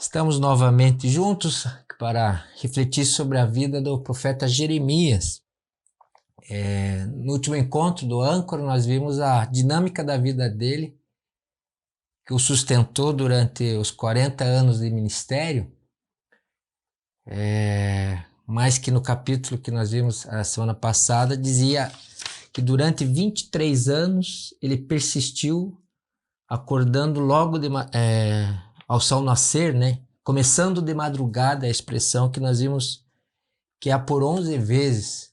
Estamos novamente juntos para refletir sobre a vida do profeta Jeremias. No último encontro do Âncora, nós vimos a dinâmica da vida dele, que o sustentou durante os 40 anos de ministério, mas que no capítulo que nós vimos a semana passada, dizia que durante 23 anos ele persistiu acordando logo ao sol nascer, né? Começando de madrugada, a expressão que nós vimos que há por 11 vezes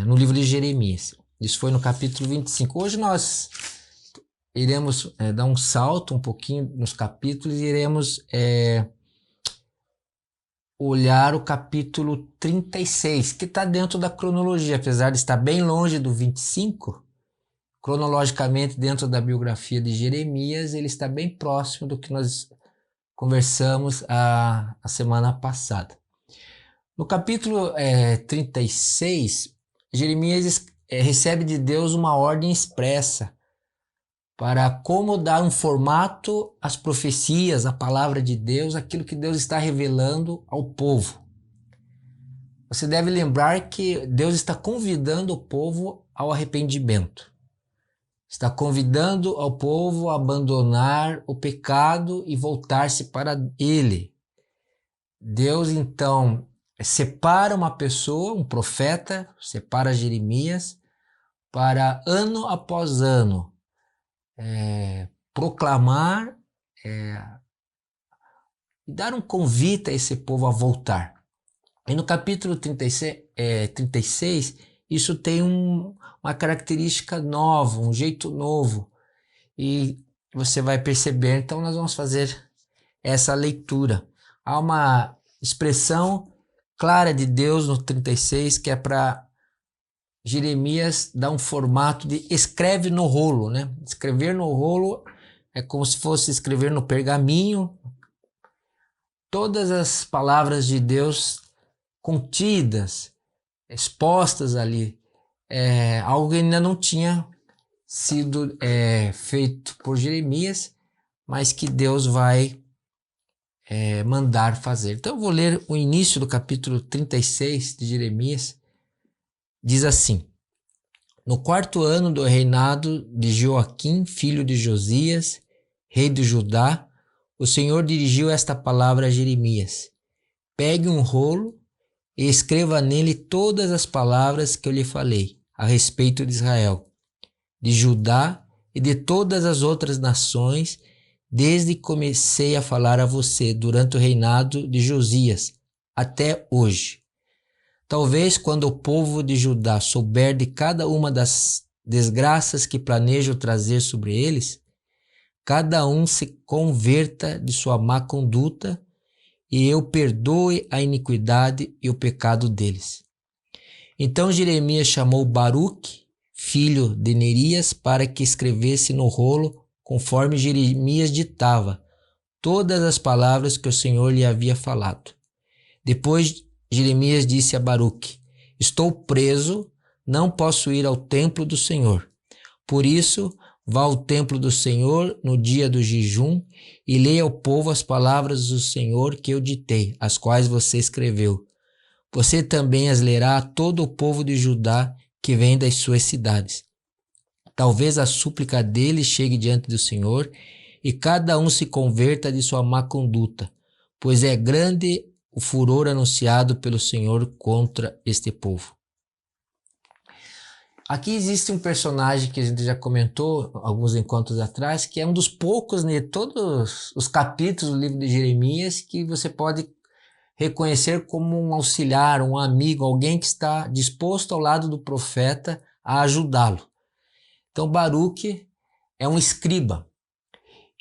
no livro de Jeremias. Isso foi no capítulo 25. Hoje nós iremos dar um salto um pouquinho nos capítulos e iremos olhar o capítulo 36, que está dentro da cronologia, apesar de estar bem longe do 25. Cronologicamente, dentro da biografia de Jeremias, ele está bem próximo do que nós conversamos a semana passada. No capítulo 36, Jeremias recebe de Deus uma ordem expressa para como dar um formato às profecias, à palavra de Deus, aquilo que Deus está revelando ao povo. Você deve lembrar que Deus está convidando o povo ao arrependimento. Está convidando ao povo a abandonar o pecado e voltar-se para ele. Deus, então, separa uma pessoa, um profeta, separa Jeremias, para ano após ano proclamar e dar um convite a esse povo a voltar. E no capítulo 36, isso tem uma característica nova, um jeito novo. E você vai perceber, então nós vamos fazer essa leitura. Há uma expressão clara de Deus no 36, que é para Jeremias dar um formato de escreve no rolo, né? Escrever no rolo é como se fosse escrever no pergaminho. Todas as palavras de Deus contidas, expostas ali, algo que ainda não tinha sido feito por Jeremias, mas que Deus vai mandar fazer. Então eu vou ler o início do capítulo 36 de Jeremias. Diz assim: No 4º ano do reinado de Joaquim, filho de Josias, rei de Judá, o Senhor dirigiu esta palavra a Jeremias: Pegue um rolo e escreva nele todas as palavras que eu lhe falei a respeito de Israel, de Judá e de todas as outras nações, desde que comecei a falar a você durante o reinado de Josias até hoje. Talvez quando o povo de Judá souber de cada uma das desgraças que planejo trazer sobre eles, cada um se converta de sua má conduta e eu perdoe a iniquidade e o pecado deles. Então Jeremias chamou Baruque, filho de Nerias, para que escrevesse no rolo, conforme Jeremias ditava, todas as palavras que o Senhor lhe havia falado. Depois Jeremias disse a Baruque: Estou preso, não posso ir ao templo do Senhor. Por isso, vá ao templo do Senhor no dia do jejum e leia ao povo as palavras do Senhor que eu ditei, as quais você escreveu. Você também as lerá a todo o povo de Judá que vem das suas cidades. Talvez a súplica deles chegue diante do Senhor e cada um se converta de sua má conduta, pois é grande o furor anunciado pelo Senhor contra este povo. Aqui existe um personagem que a gente já comentou alguns encontros atrás, que é um dos poucos de todos os capítulos do livro de Jeremias que você pode reconhecer como um auxiliar, um amigo, alguém que está disposto ao lado do profeta a ajudá-lo. Então Baruque é um escriba.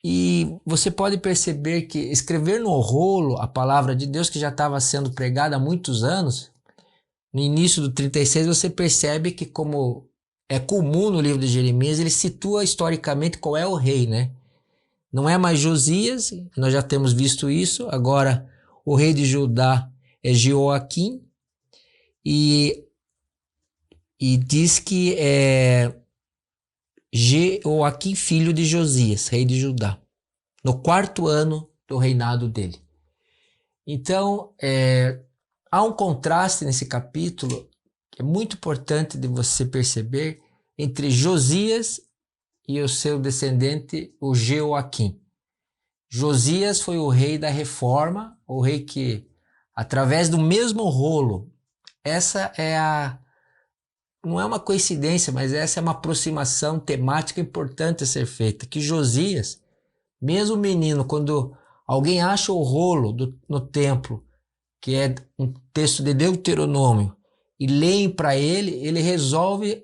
E você pode perceber que escrever no rolo a palavra de Deus, que já estava sendo pregada há muitos anos, no início do 36 você percebe que, como é comum no livro de Jeremias, ele situa historicamente qual é o rei, né? Não é mais Josias, nós já temos visto isso, agora o rei de Judá é Joaquim, e diz que é Joaquim, filho de Josias, rei de Judá. No 4º ano do reinado dele. Então, há um contraste nesse capítulo que é muito importante de você perceber entre Josias e o seu descendente, o Jeoaquim. Josias foi o rei da reforma, o rei que, através do mesmo rolo, essa não é uma coincidência, mas essa é uma aproximação temática importante a ser feita, que Josias, mesmo menino, quando alguém acha o rolo no templo, que é um texto de Deuteronômio, e leem para ele resolve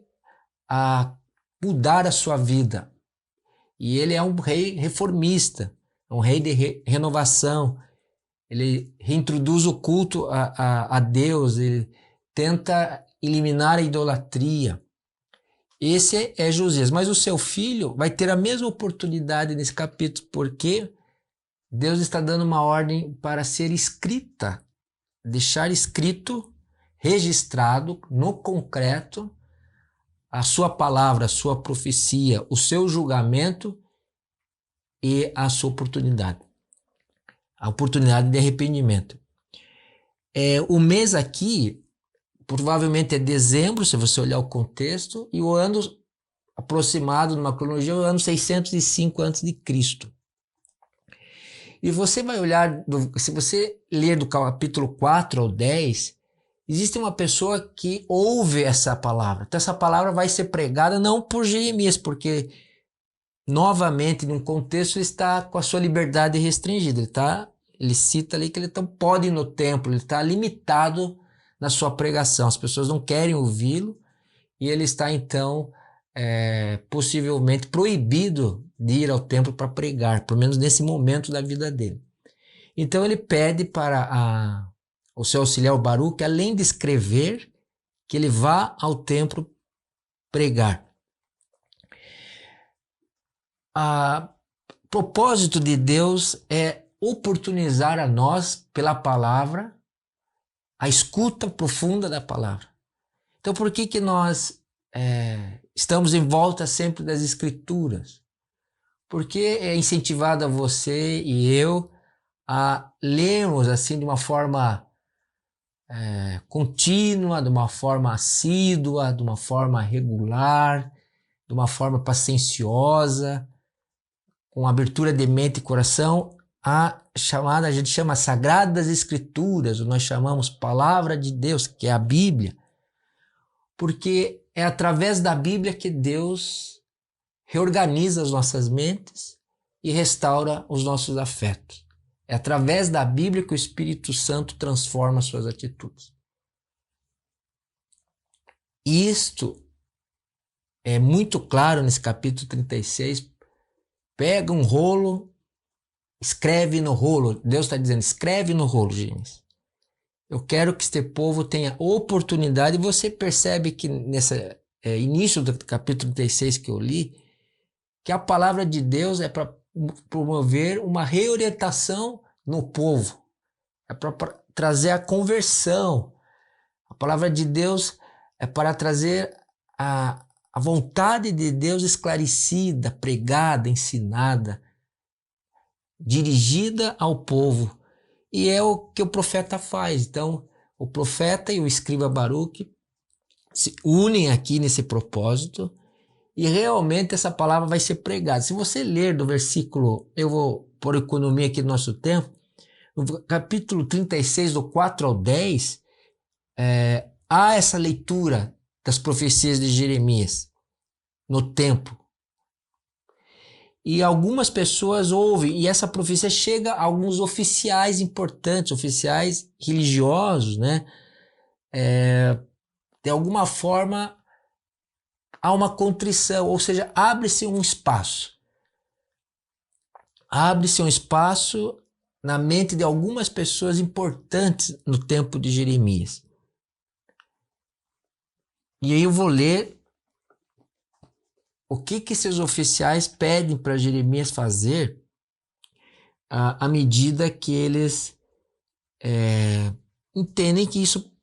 mudar a sua vida. E ele é um rei reformista, um rei de renovação. Ele reintroduz o culto a Deus, ele tenta eliminar a idolatria. Esse é Josias, mas o seu filho vai ter a mesma oportunidade nesse capítulo, porque Deus está dando uma ordem para ser escrita, deixar escrito, registrado no concreto, a sua palavra, a sua profecia, o seu julgamento e a sua oportunidade. A oportunidade de arrependimento. O mês aqui, provavelmente é dezembro, se você olhar o contexto, e o ano aproximado, numa cronologia, é o ano 605 a.C. E você vai olhar, se você ler do capítulo 4 ao 10, existe uma pessoa que ouve essa palavra. Então essa palavra vai ser pregada não por Jeremias, porque novamente, num contexto, ele está com a sua liberdade restringida. Ele cita ali que ele não pode ir no templo, ele está limitado na sua pregação. As pessoas não querem ouvi-lo e ele está, então, possivelmente proibido de ir ao templo para pregar, pelo menos nesse momento da vida dele. Então ele pede para o seu auxiliar, o Baruque, além de escrever, que ele vá ao templo pregar. O propósito de Deus é oportunizar a nós, pela palavra, a escuta profunda da palavra. Então, por que nós estamos em volta sempre das Escrituras? Porque é incentivado a você e eu a lermos assim de uma forma contínua, de uma forma assídua, de uma forma regular, de uma forma pacienciosa, com abertura de mente e coração, a gente chama Sagradas Escrituras, ou nós chamamos Palavra de Deus, que é a Bíblia, porque é através da Bíblia que Deus reorganiza as nossas mentes e restaura os nossos afetos. É através da Bíblia que o Espírito Santo transforma as suas atitudes. Isto é muito claro nesse capítulo 36. Pega um rolo, escreve no rolo. Deus está dizendo, escreve no rolo, Gênesis. Eu quero que este povo tenha oportunidade. E você percebe que nesse início do capítulo 36 que eu li, que a palavra de Deus é para promover uma reorientação no povo. É para trazer a conversão. A palavra de Deus é para trazer a vontade de Deus esclarecida, pregada, ensinada, dirigida ao povo. E é o que o profeta faz. Então, o profeta e o escriba Baruque se unem aqui nesse propósito e realmente essa palavra vai ser pregada. Se você ler do versículo, eu vou por economia aqui do nosso tempo, no capítulo 36, do 4 ao 10, há essa leitura das profecias de Jeremias no templo. E algumas pessoas ouvem, e essa profecia chega a alguns oficiais importantes, oficiais religiosos, né? De alguma forma, há uma contrição, ou seja, abre-se um espaço. Abre-se um espaço na mente de algumas pessoas importantes no tempo de Jeremias. E aí eu vou ler o que esses oficiais pedem para Jeremias fazer à medida que eles entendem que isso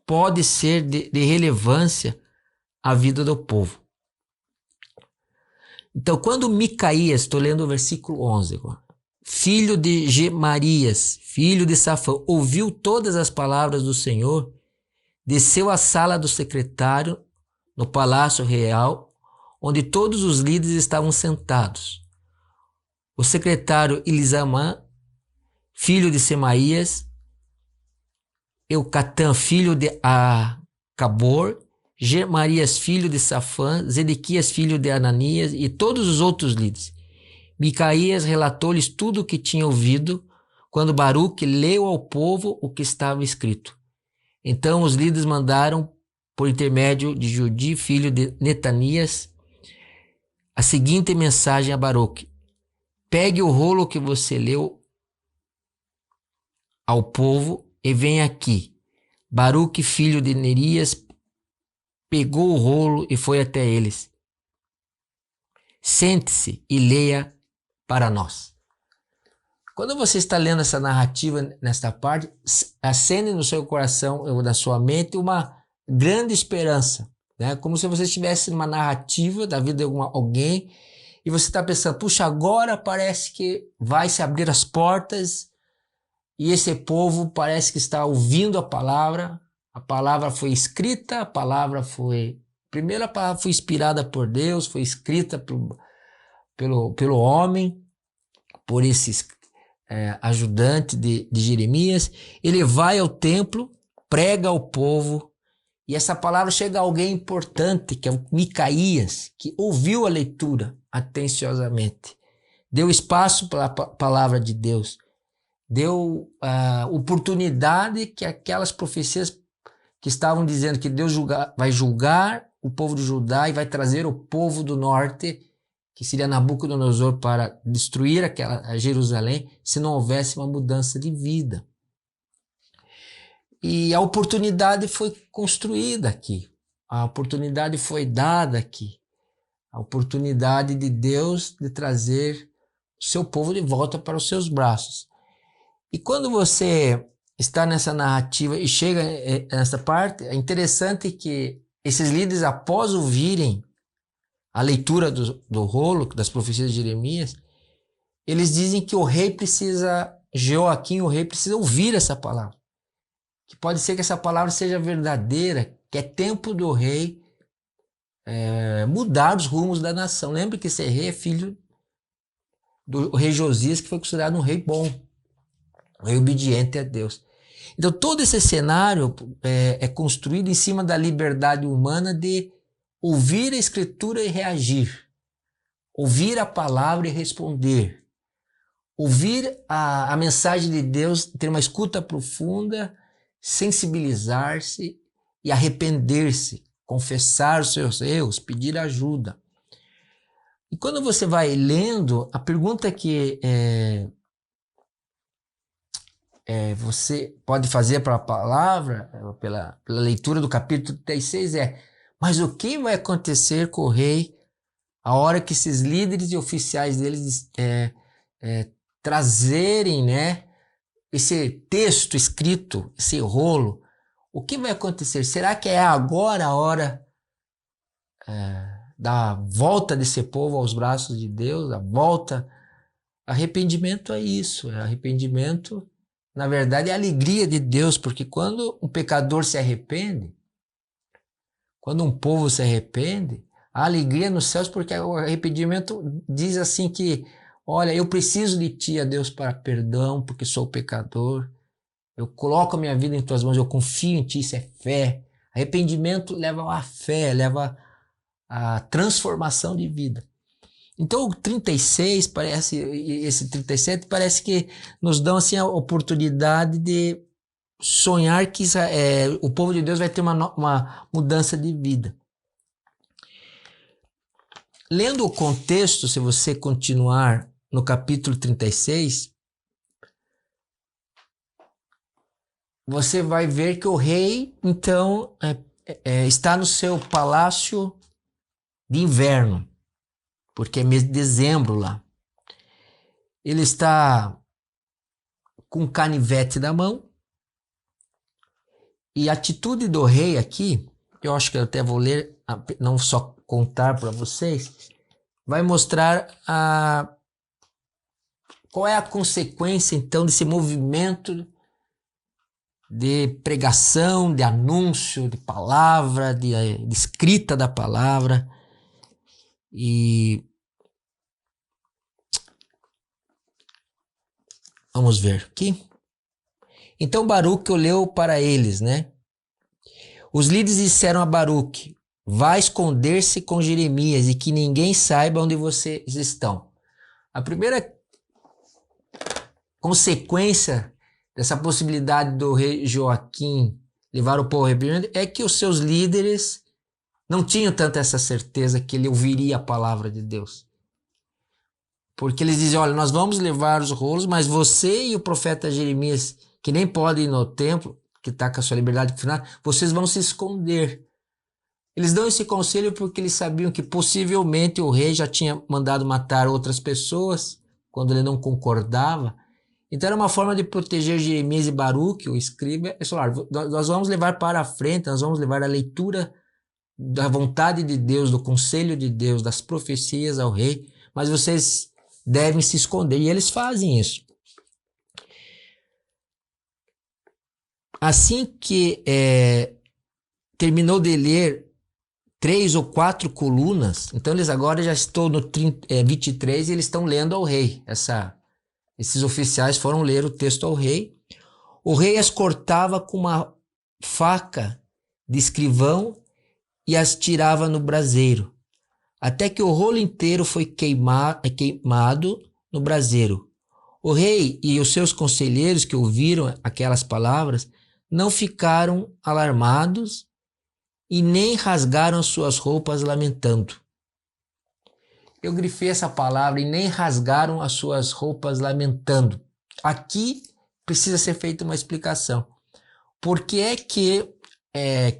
pode ser de relevância à vida do povo. Então, quando Micaías, estou lendo o versículo 11 agora, filho de Gemarias, filho de Safã, ouviu todas as palavras do Senhor, desceu à sala do secretário no palácio real, onde todos os líderes estavam sentados. O secretário Elisamã, filho de Semaías, Eucatã, filho de Acabor, Gemarias, filho de Safã, Zedequias, filho de Ananias e todos os outros líderes. Micaías relatou-lhes tudo o que tinha ouvido quando Baruque leu ao povo o que estava escrito. Então os líderes mandaram, por intermédio de Judi, filho de Netanias, a seguinte mensagem a Baruque: pegue o rolo que você leu ao povo e venha aqui. Baruque, filho de Nerias, pegou o rolo e foi até eles. Sente-se e leia para nós. Quando você está lendo essa narrativa nesta parte, acende no seu coração ou na sua mente uma grande esperança, né? Como se você estivesse numa narrativa da vida de alguém e você está pensando, puxa, agora parece que vai se abrir as portas e esse povo parece que está ouvindo a palavra foi escrita, primeiro a palavra foi inspirada por Deus, foi escrita pelo homem, por esses ajudante de Jeremias. Ele vai ao templo, prega ao povo, e essa palavra chega a alguém importante, que é o Micaías, que ouviu a leitura atenciosamente, deu espaço para a palavra de Deus, deu oportunidade que aquelas profecias que estavam dizendo que Deus vai julgar o povo de Judá e vai trazer o povo do norte, que seria Nabucodonosor, para destruir a Jerusalém, se não houvesse uma mudança de vida. E a oportunidade foi construída aqui, a oportunidade foi dada aqui, a oportunidade de Deus de trazer o seu povo de volta para os seus braços. E quando você está nessa narrativa e chega nessa parte, é interessante que esses líderes, após ouvirem a leitura do rolo, das profecias de Jeremias, eles dizem que Joaquim, o rei, precisa ouvir essa palavra. Que pode ser que essa palavra seja verdadeira, que é tempo do rei mudar os rumos da nação. Lembre que esse rei é filho do rei Josias, que foi considerado um rei bom, um rei obediente a Deus. Então todo esse cenário é construído em cima da liberdade humana de ouvir a escritura e reagir, ouvir a palavra e responder, ouvir a mensagem de Deus, ter uma escuta profunda, sensibilizar-se e arrepender-se, confessar os seus erros, pedir ajuda. E quando você vai lendo, a pergunta que você pode fazer para a palavra, pela leitura do capítulo 36 mas o que vai acontecer com o rei a hora que esses líderes e oficiais deles trazerem, né, esse texto escrito, esse rolo? O que vai acontecer? Será que é agora a hora da volta desse povo aos braços de Deus, a volta? Arrependimento é isso, arrependimento, na verdade, é a alegria de Deus, porque quando um pecador se arrepende, quando um povo se arrepende, há alegria nos céus, porque o arrependimento diz assim que, olha, eu preciso de ti, a Deus, para perdão, porque sou pecador, eu coloco a minha vida em tuas mãos, eu confio em ti, isso é fé. Arrependimento leva à fé, leva à transformação de vida. Então o 36 parece, esse 37 parece que nos dão assim a oportunidade de sonhar que o povo de Deus vai ter uma mudança de vida. Lendo o contexto, se você continuar no capítulo 36, você vai ver que o rei, então, está no seu palácio de inverno, porque é mês de dezembro lá. Ele está com um canivete na mão, e a atitude do rei aqui, eu acho que eu até vou ler, não só contar para vocês, vai mostrar Qual é a consequência, então, desse movimento de pregação, de anúncio, de palavra, de escrita da palavra? E vamos ver aqui. Então Baruque olhou para eles, né? Os líderes disseram a Baruque: vá esconder-se com Jeremias e que ninguém saiba onde vocês estão. A primeira consequência dessa possibilidade do rei Joaquim levar o povo ao arrependimento é que os seus líderes não tinham tanta essa certeza que ele ouviria a palavra de Deus. Porque eles diziam: olha, nós vamos levar os rolos, mas você e o profeta Jeremias, que nem podem ir no templo, que está com a sua liberdade confinada, vocês vão se esconder. Eles dão esse conselho porque eles sabiam que possivelmente o rei já tinha mandado matar outras pessoas quando ele não concordava. Então era uma forma de proteger Jeremias e Baruque, o escriba. Eles falaram: nós vamos levar para a frente, nós vamos levar a leitura da vontade de Deus, do conselho de Deus, das profecias ao rei, mas vocês devem se esconder. E eles fazem isso. Assim que terminou de ler 3 ou 4 colunas, então eles agora já estão no 23 e eles estão lendo ao rei. Esses oficiais foram ler o texto ao rei. O rei as cortava com uma faca de escrivão e as tirava no braseiro, até que o rolo inteiro foi queimado no braseiro. O rei e os seus conselheiros que ouviram aquelas palavras não ficaram alarmados e nem rasgaram suas roupas lamentando. Eu grifei essa palavra: e nem rasgaram as suas roupas lamentando. Aqui precisa ser feita uma explicação. Por que é que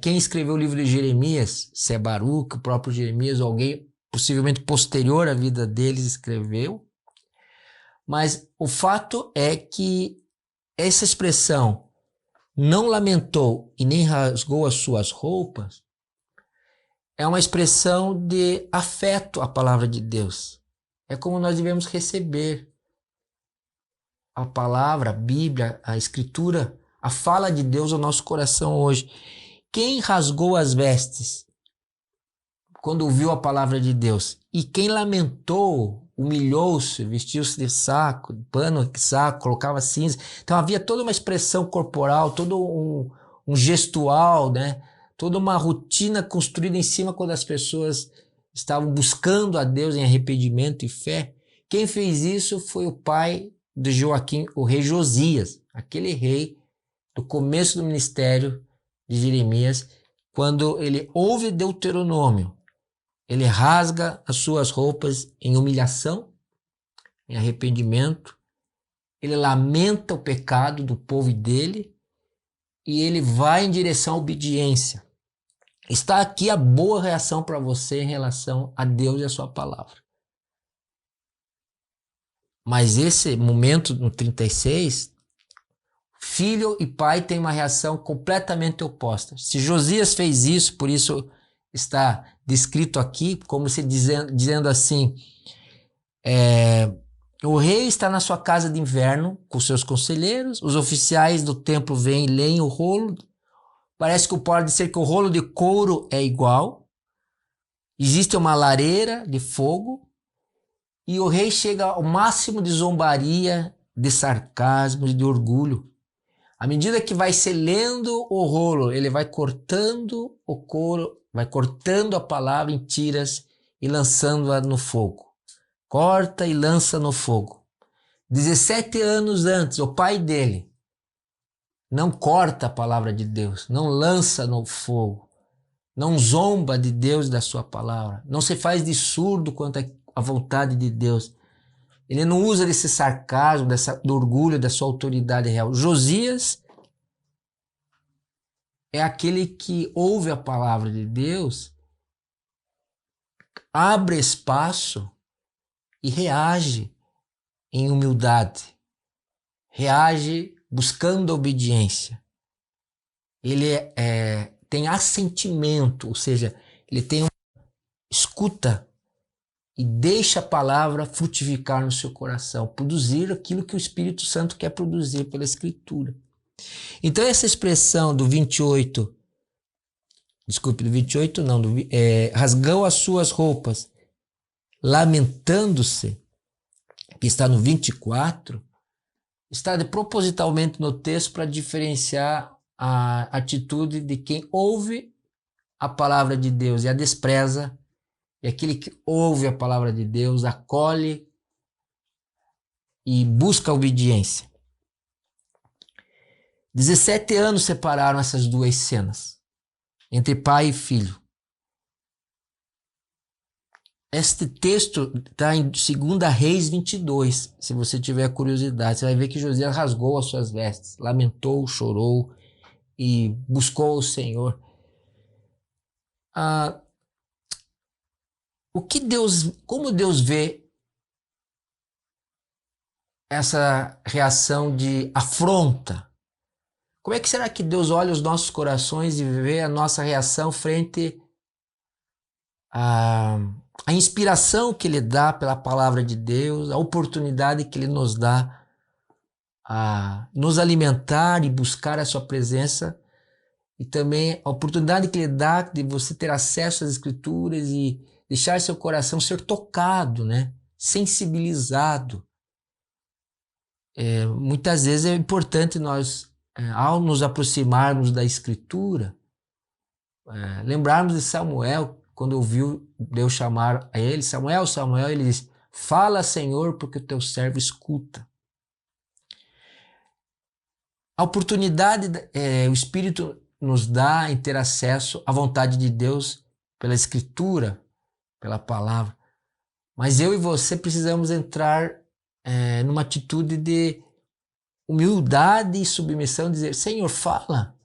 quem escreveu o livro de Jeremias, se é Baruque, o próprio Jeremias, ou alguém possivelmente posterior à vida deles escreveu, mas o fato é que essa expressão não lamentou e nem rasgou as suas roupas é uma expressão de afeto à palavra de Deus. É como nós devemos receber a palavra, a Bíblia, a Escritura, a fala de Deus ao nosso coração hoje. Quem rasgou as vestes quando ouviu a palavra de Deus? E quem lamentou, humilhou-se, vestiu-se de saco, de pano de saco, colocava cinza. Então havia toda uma expressão corporal, todo um gestual, né? Toda uma rotina construída em cima quando as pessoas estavam buscando a Deus em arrependimento e fé. Quem fez isso foi o pai de Joaquim, o rei Josias, aquele rei do começo do ministério de Jeremias. Quando ele ouve Deuteronômio, ele rasga as suas roupas em humilhação, em arrependimento, ele lamenta o pecado do povo dele e ele vai em direção à obediência. Está aqui a boa reação para você em relação a Deus e a sua palavra. Mas esse momento no 36, filho e pai têm uma reação completamente oposta. Se Josias fez isso, por isso está descrito aqui, como se dizendo assim: o rei está na sua casa de inverno com seus conselheiros, os oficiais do templo vêm e leem o rolo. Parece que pode ser que o rolo de couro é igual. Existe uma lareira de fogo e o rei chega ao máximo de zombaria, de sarcasmo e de orgulho. À medida que vai se lendo o rolo, ele vai cortando o couro, vai cortando a palavra em tiras e lançando-a no fogo. Corta e lança no fogo. 17 anos antes, o pai dele não corta a palavra de Deus, não lança no fogo, não zomba de Deus e da sua palavra, não se faz de surdo quanto à vontade de Deus. Ele não usa desse sarcasmo, do orgulho, da sua autoridade real. Josias é aquele que ouve a palavra de Deus, abre espaço e reage em humildade, reage buscando obediência. Ele tem assentimento, ou seja, ele tem uma escuta e deixe a palavra frutificar no seu coração, produzir aquilo que o Espírito Santo quer produzir pela Escritura. Então essa expressão do 28, desculpe, do 28 não, rasgou as suas roupas, lamentando-se, que está no 24, está propositalmente no texto para diferenciar a atitude de quem ouve a palavra de Deus e a despreza, e aquele que ouve a palavra de Deus, acolhe e busca a obediência. 17 anos separaram essas duas cenas, entre pai e filho. Este texto está em 2 Reis 22, se você tiver curiosidade. Você vai ver que Josias rasgou as suas vestes, lamentou, chorou e buscou o Senhor. Como Deus vê essa reação de afronta? Como é que será que Deus olha os nossos corações e vê a nossa reação frente à inspiração que Ele dá pela palavra de Deus, a oportunidade que Ele nos dá a nos alimentar e buscar a sua presença, e também a oportunidade que Ele dá de você ter acesso às Escrituras e deixar seu coração ser tocado, né? Sensibilizado. Muitas vezes é importante nós, ao nos aproximarmos da Escritura, lembrarmos de Samuel, quando ouviu Deus chamar a ele, Samuel, Samuel, ele diz, fala, Senhor, porque o teu servo escuta. A oportunidade, o Espírito nos dá em ter acesso à vontade de Deus pela Escritura, pela palavra. Mas eu e você precisamos entrar numa atitude de humildade e submissão, dizer, Senhor, fala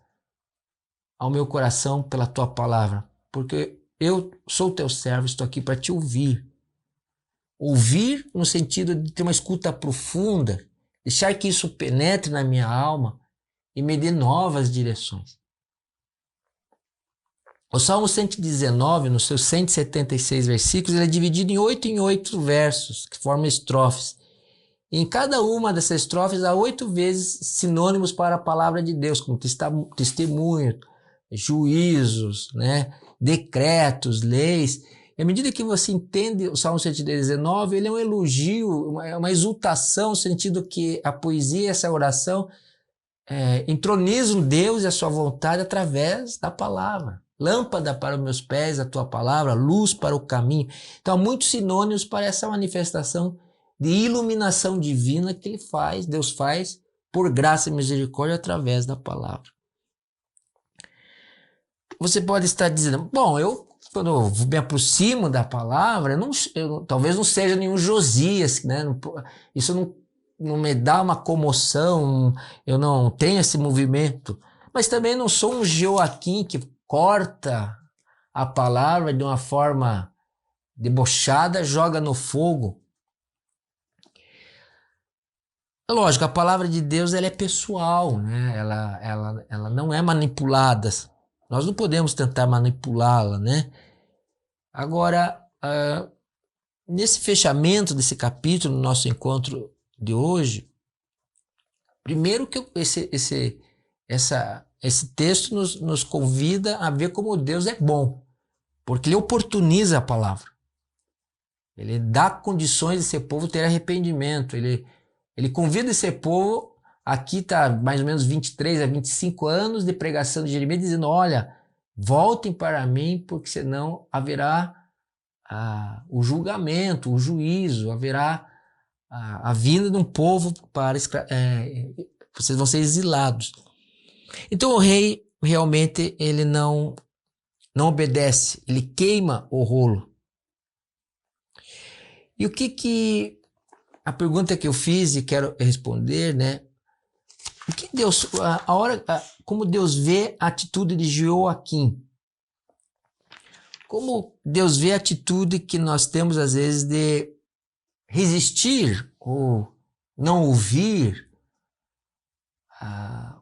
ao meu coração pela tua palavra, porque eu sou teu servo, estou aqui para te ouvir. Ouvir no sentido de ter uma escuta profunda, deixar que isso penetre na minha alma e me dê novas direções. O Salmo 119, nos seus 176 versículos, ele é dividido em 8 versos, que formam estrofes. E em cada uma dessas estrofes há 8 vezes sinônimos para a palavra de Deus, como testemunho, juízos, né, decretos, leis. E à medida que você entende o Salmo 119, ele é um elogio, uma exultação, no sentido que a poesia, essa oração, entronizam Deus e a sua vontade através da palavra. Lâmpada para os meus pés, a tua palavra, luz para o caminho. Então, há muitos sinônimos para essa manifestação de iluminação divina que Deus faz, por graça e misericórdia, através da palavra. Você pode estar dizendo, bom, quando eu me aproximo da palavra, talvez não seja nenhum Josias, né? Isso não me dá uma comoção, eu não tenho esse movimento, mas também não sou um Joaquim que corta a palavra de uma forma debochada, joga no fogo. Lógico, a palavra de Deus ela é pessoal, né? Ela não é manipulada. Nós não podemos tentar manipulá-la, né? Agora, nesse fechamento desse capítulo, no nosso encontro de hoje, primeiro que esse texto nos convida a ver como Deus é bom, porque Ele oportuniza a palavra. Ele dá condições de esse povo ter arrependimento. Ele convida esse povo, aqui está mais ou menos 23 a 25 anos de pregação de Jeremias, dizendo, olha, voltem para mim, porque senão haverá o julgamento, o juízo, haverá a vinda de um povo para vocês vão ser exilados. Então o rei realmente ele não obedece, ele queima o rolo. E a pergunta que eu fiz e quero responder, né? O que Deus, como Deus vê a atitude de Joaquim? Como Deus vê a atitude que nós temos às vezes de resistir ou não ouvir,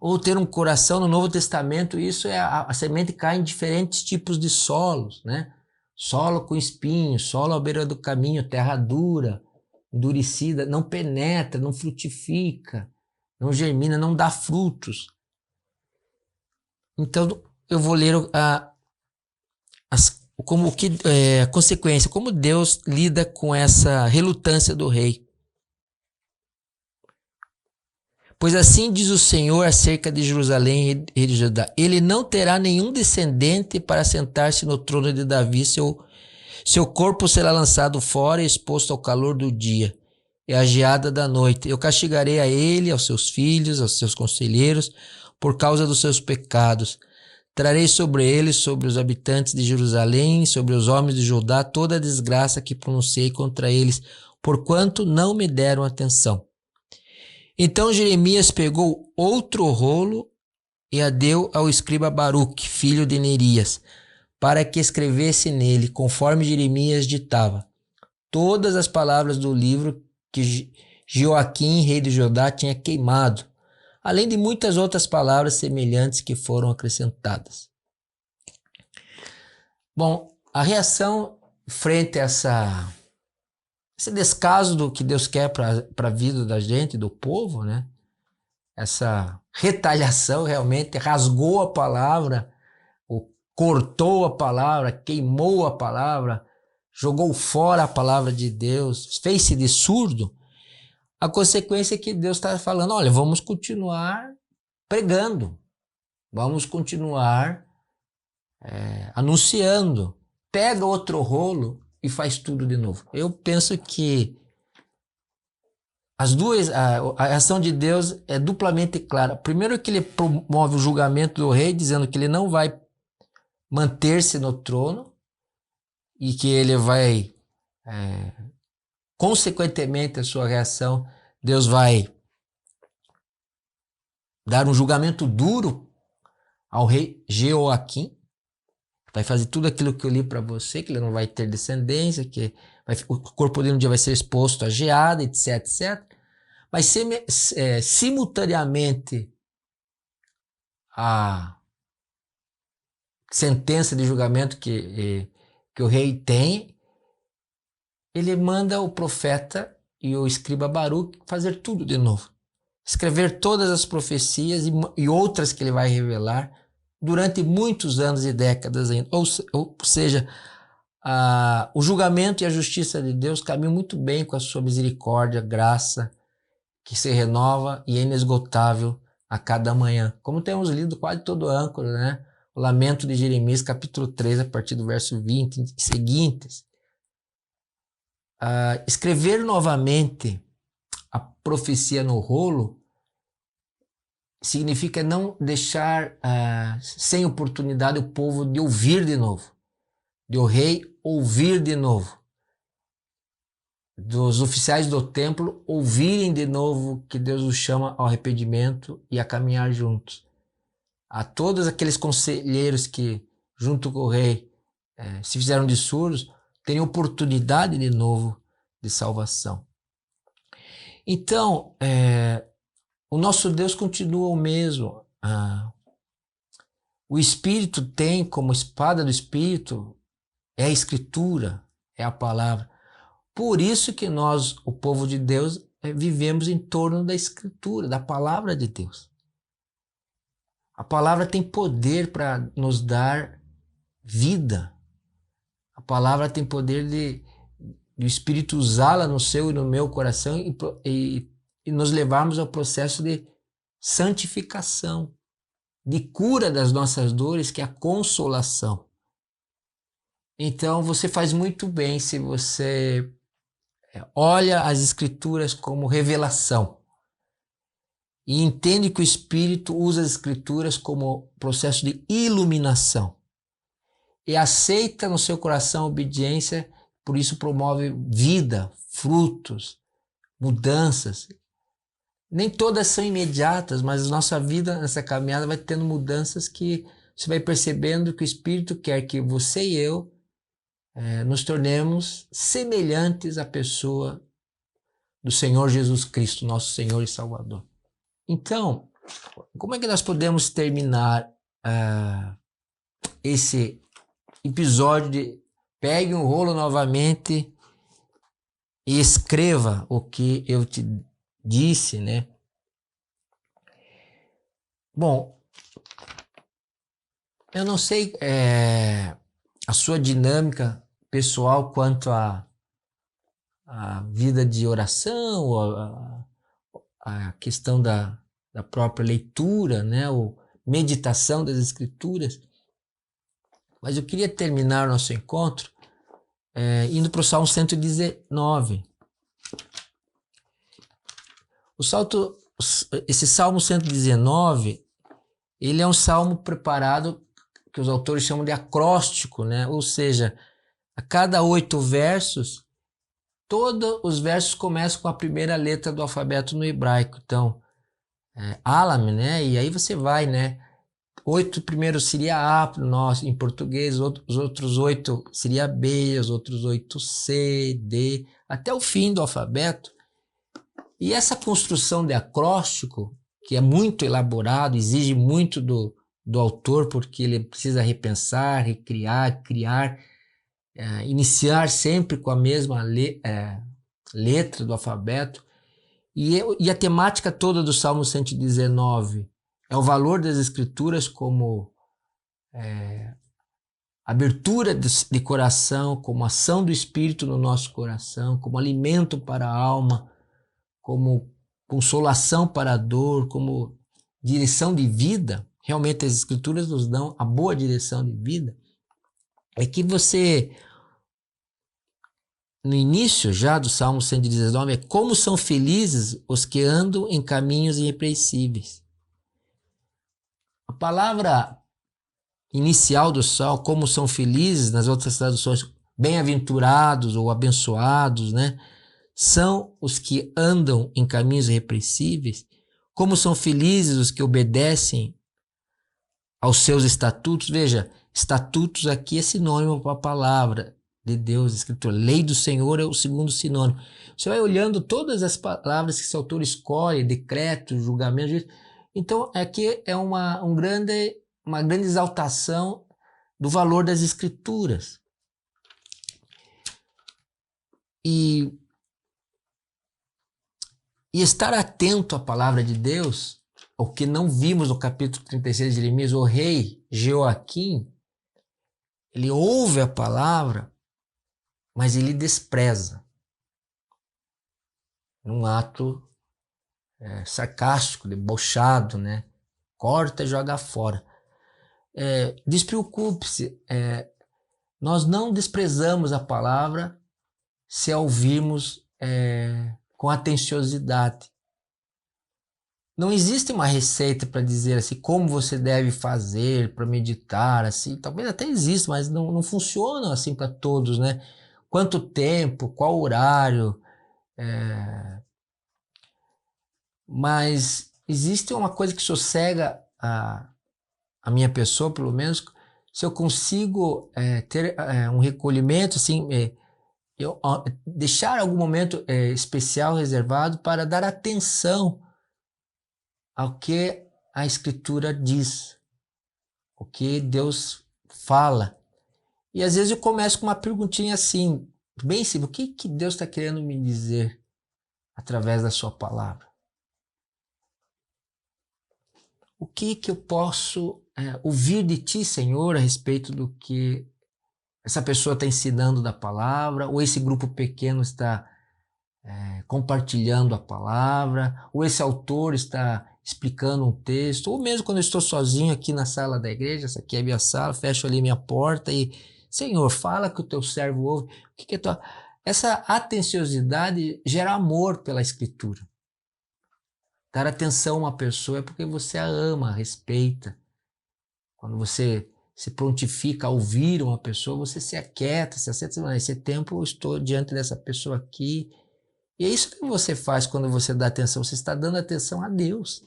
ou ter um coração no Novo Testamento? Isso a semente cai em diferentes tipos de solos, né? solo com espinhos, solo à beira do caminho, terra dura, endurecida, não penetra, não frutifica, não germina, não dá frutos. Então eu vou ler a consequência, como Deus lida com essa relutância do rei. Pois assim diz o Senhor acerca de Jerusalém e de Judá: ele não terá nenhum descendente para sentar-se no trono de Davi, seu corpo será lançado fora e exposto ao calor do dia e à geada da noite. Eu castigarei a ele, aos seus filhos, aos seus conselheiros, por causa dos seus pecados. Trarei sobre eles, sobre os habitantes de Jerusalém, sobre os homens de Judá, toda a desgraça que pronunciei contra eles, porquanto não me deram atenção. Então Jeremias pegou outro rolo e a deu ao escriba Baruque, filho de Nerias, para que escrevesse nele, conforme Jeremias ditava, todas as palavras do livro que Joaquim, rei de Judá, tinha queimado, além de muitas outras palavras semelhantes que foram acrescentadas. Bom, a reação frente a esse descaso do que Deus quer para a vida da gente, do povo, né? Essa retaliação realmente rasgou a palavra, cortou a palavra, queimou a palavra, jogou fora a palavra de Deus, fez-se de surdo. A consequência é que Deus está falando, olha, vamos continuar pregando, vamos continuar anunciando. Pega outro rolo e faz tudo de novo. Eu penso que a ação de Deus é duplamente clara. Primeiro que ele promove o julgamento do rei, dizendo que ele não vai manter-se no trono e que ele vai, consequentemente, a sua reação, Deus vai dar um julgamento duro ao rei Jeoaquim, vai fazer tudo aquilo que eu li para você, que ele não vai ter descendência, que o corpo dele um dia vai ser exposto à geada, etc, etc. Mas simultaneamente a sentença de julgamento que o rei tem, ele manda o profeta e o escriba Baruque fazer tudo de novo. Escrever todas as profecias e outras que ele vai revelar durante muitos anos e décadas ainda. Ou seja, o julgamento e a justiça de Deus caminham muito bem com a sua misericórdia, graça, que se renova e é inesgotável a cada manhã. Como temos lido quase todo o âncora, né? O lamento de Jeremias, capítulo 3, a partir do verso 20 e seguintes. Escrever novamente a profecia no rolo significa não deixar sem oportunidade o povo de ouvir de novo, de o rei ouvir de novo, dos oficiais do templo ouvirem de novo que Deus os chama ao arrependimento e a caminhar juntos. A todos aqueles conselheiros que, junto com o rei, se fizeram de surdos, terem oportunidade de novo de salvação. Então, o nosso Deus continua o mesmo. O Espírito tem como espada do Espírito é a Escritura, é a palavra. Por isso que nós, o povo de Deus, vivemos em torno da Escritura, da palavra de Deus. A palavra tem poder para nos dar vida. A palavra tem poder de o Espírito usá-la no seu e no meu coração e nos levarmos ao processo de santificação, de cura das nossas dores, que é a consolação. Então você faz muito bem se você olha as Escrituras como revelação e entende que o Espírito usa as Escrituras como processo de iluminação e aceita no seu coração a obediência, por isso promove vida, frutos, mudanças. Nem todas são imediatas, mas a nossa vida nessa caminhada vai tendo mudanças que você vai percebendo que o Espírito quer que você e eu nos tornemos semelhantes à pessoa do Senhor Jesus Cristo, nosso Senhor e Salvador. Então, como é que nós podemos terminar esse episódio pegue um rolo novamente e escreva o que eu te disse, né? Bom, eu não sei a sua dinâmica pessoal quanto à vida de oração, ou a questão da própria leitura, né? Ou meditação das Escrituras. Mas eu queria terminar o nosso encontro indo para o Salmo 119. Esse Salmo 119, ele é um salmo preparado, que os autores chamam de acróstico, né? Ou seja, a cada 8 versos, todos os versos começam com a primeira letra do alfabeto no hebraico. Então, Alam, né? E aí você vai, né? 8 primeiros seria A em português, os outros 8 seria B, os outros 8 C, D, até o fim do alfabeto. E essa construção de acróstico, que é muito elaborado, exige muito do autor, porque ele precisa repensar, recriar, criar, iniciar sempre com a mesma letra do alfabeto. E a temática toda do Salmo 119 é o valor das Escrituras como abertura de coração, como ação do Espírito no nosso coração, como alimento para a alma, como consolação para a dor, como direção de vida. Realmente as Escrituras nos dão a boa direção de vida. É que você, no início já do Salmo 119, é como são felizes os que andam em caminhos irrepreensíveis. A palavra inicial do Salmo, como são felizes, nas outras traduções, bem-aventurados ou abençoados, né? São os que andam em caminhos irrepreensíveis. Como são felizes os que obedecem aos seus estatutos. Veja, estatutos aqui é sinônimo para a palavra de Deus, escritura. Lei do Senhor é o segundo sinônimo. Você vai olhando todas as palavras que esse autor escolhe, decretos, julgamentos. Então, aqui é uma grande exaltação do valor das Escrituras. E estar atento à palavra de Deus, o que não vimos no capítulo 36 de Jeremias, o rei Jeoaquim, ele ouve a palavra, mas ele despreza. Num ato sarcástico, debochado, né? Corta e joga fora. Despreocupe-se, nós não desprezamos a palavra se a ouvirmos com atenciosidade. Não existe uma receita para dizer assim como você deve fazer para meditar, assim, talvez até exista, mas não funciona assim para todos, né? Quanto tempo, qual horário, mas existe uma coisa que sossega a minha pessoa, pelo menos, se eu consigo ter um recolhimento, assim, deixar algum momento especial reservado para dar atenção ao que a Escritura diz, o que Deus fala. E às vezes eu começo com uma perguntinha assim, bem simples: o que Deus está querendo me dizer através da sua palavra? O que eu posso ouvir de ti, Senhor, a respeito do que essa pessoa está ensinando da palavra, ou esse grupo pequeno está compartilhando a palavra, ou esse autor está explicando um texto, ou mesmo quando eu estou sozinho aqui na sala da igreja, essa aqui é a minha sala, fecho ali minha porta e, Senhor, fala que o teu servo ouve. O que é tua... Essa atenciosidade gera amor pela Escritura. Dar atenção a uma pessoa é porque você a ama, a respeita. Quando você se prontifica a ouvir uma pessoa, você se aquieta, se assenta. Esse tempo eu estou diante dessa pessoa aqui. E é isso que você faz quando você dá atenção. Você está dando atenção a Deus.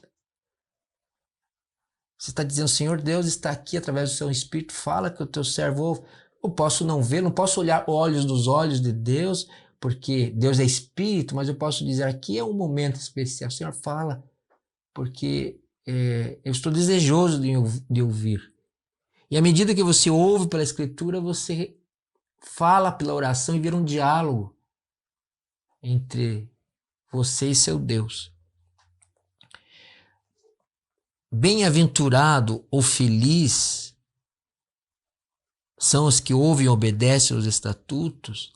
Você está dizendo: Senhor Deus está aqui através do seu Espírito, fala que o teu servo ouve. Eu posso não ver, não posso olhar olhos nos olhos de Deus, porque Deus é Espírito, mas eu posso dizer: aqui é um momento especial. Senhor, fala, porque eu estou desejoso de ouvir. E à medida que você ouve pela Escritura, você fala pela oração e vira um diálogo entre você e seu Deus. Bem-aventurado ou feliz são os que ouvem e obedecem aos estatutos.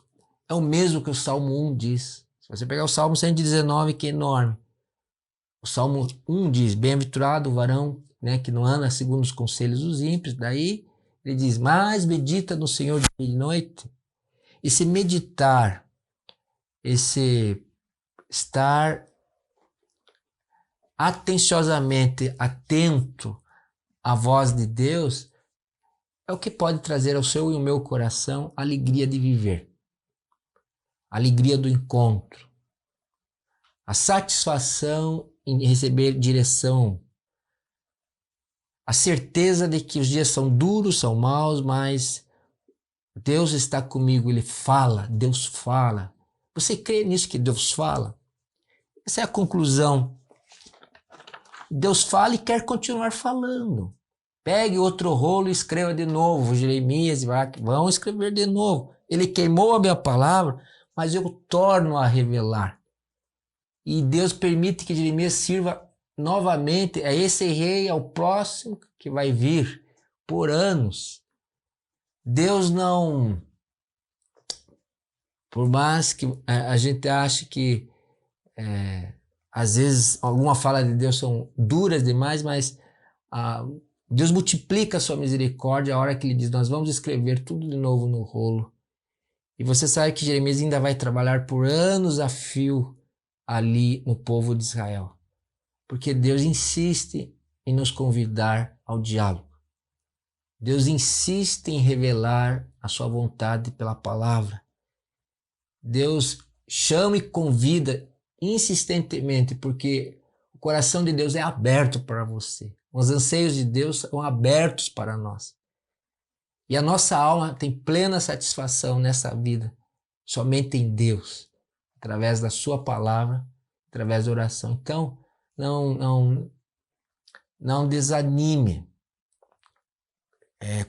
É o mesmo que o Salmo 1 diz. Se você pegar o Salmo 119, que é enorme, o Salmo 1 diz: bem-aventurado o varão, né, que não anda segundo os conselhos dos ímpios. Daí ele diz: mas medita no Senhor de dia e noite. Esse meditar, esse estar atenciosamente atento à voz de Deus, é o que pode trazer ao seu e ao meu coração a alegria de viver, a alegria do encontro, a satisfação em receber direção, a certeza de que os dias são duros, são maus, mas Deus está comigo, Ele fala, Deus fala. Você crê nisso que Deus fala? Essa é a conclusão. Deus fala e quer continuar falando. Pegue outro rolo e escreva de novo. Jeremias e Barak vão escrever de novo. Ele queimou a minha palavra, mas eu torno a revelar. E Deus permite que Jeremias sirva novamente a esse rei, ao próximo que vai vir por anos. Deus não... Por mais que a gente ache que às vezes alguma fala de Deus são duras demais, mas Deus multiplica a sua misericórdia a hora que ele diz: nós vamos escrever tudo de novo no rolo. E você sabe que Jeremias ainda vai trabalhar por anos a fio ali no povo de Israel. Porque Deus insiste em nos convidar ao diálogo. Deus insiste em revelar a sua vontade pela palavra. Deus chama e convida insistentemente, porque o coração de Deus é aberto para você. Os anseios de Deus são abertos para nós. E a nossa alma tem plena satisfação nessa vida, somente em Deus, através da sua palavra, através da oração. Então, não desanime.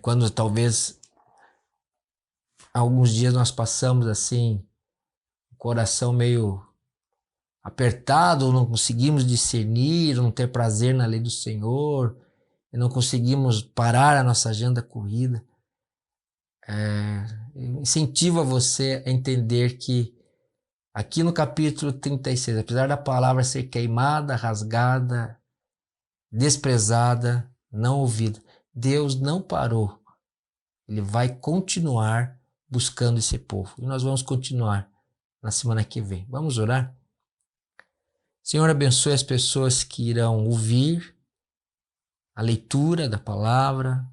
Quando talvez alguns dias nós passamos assim, o coração meio apertado, não conseguimos discernir, não ter prazer na lei do Senhor, e não conseguimos parar a nossa agenda corrida. Incentiva você a entender que aqui no capítulo 36, apesar da palavra ser queimada, rasgada, desprezada, não ouvida, Deus não parou. Ele vai continuar buscando esse povo. E nós vamos continuar na semana que vem. Vamos orar? Senhor, abençoe as pessoas que irão ouvir a leitura da palavra,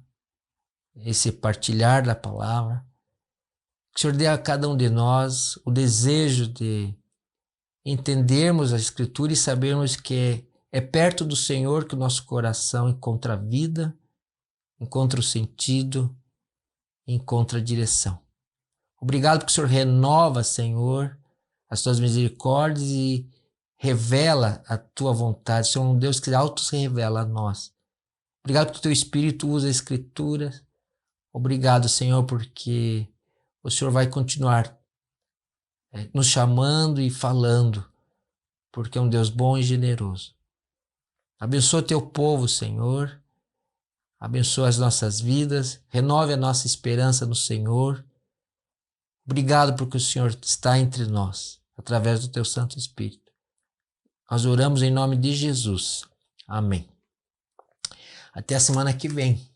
esse partilhar da palavra. Que o Senhor dê a cada um de nós o desejo de entendermos a Escritura e sabermos que é perto do Senhor que o nosso coração encontra a vida, encontra o sentido, encontra a direção. Obrigado porque o Senhor renova, Senhor, as tuas misericórdias e revela a tua vontade. O Senhor é um Deus que auto se revela a nós. Obrigado porque o teu Espírito usa a Escritura. Obrigado, Senhor, porque o Senhor vai continuar nos chamando e falando, porque é um Deus bom e generoso. Abençoa teu povo, Senhor. Abençoa as nossas vidas. Renove a nossa esperança no Senhor. Obrigado porque o Senhor está entre nós, através do teu Santo Espírito. Nós oramos em nome de Jesus. Amém. Até a semana que vem.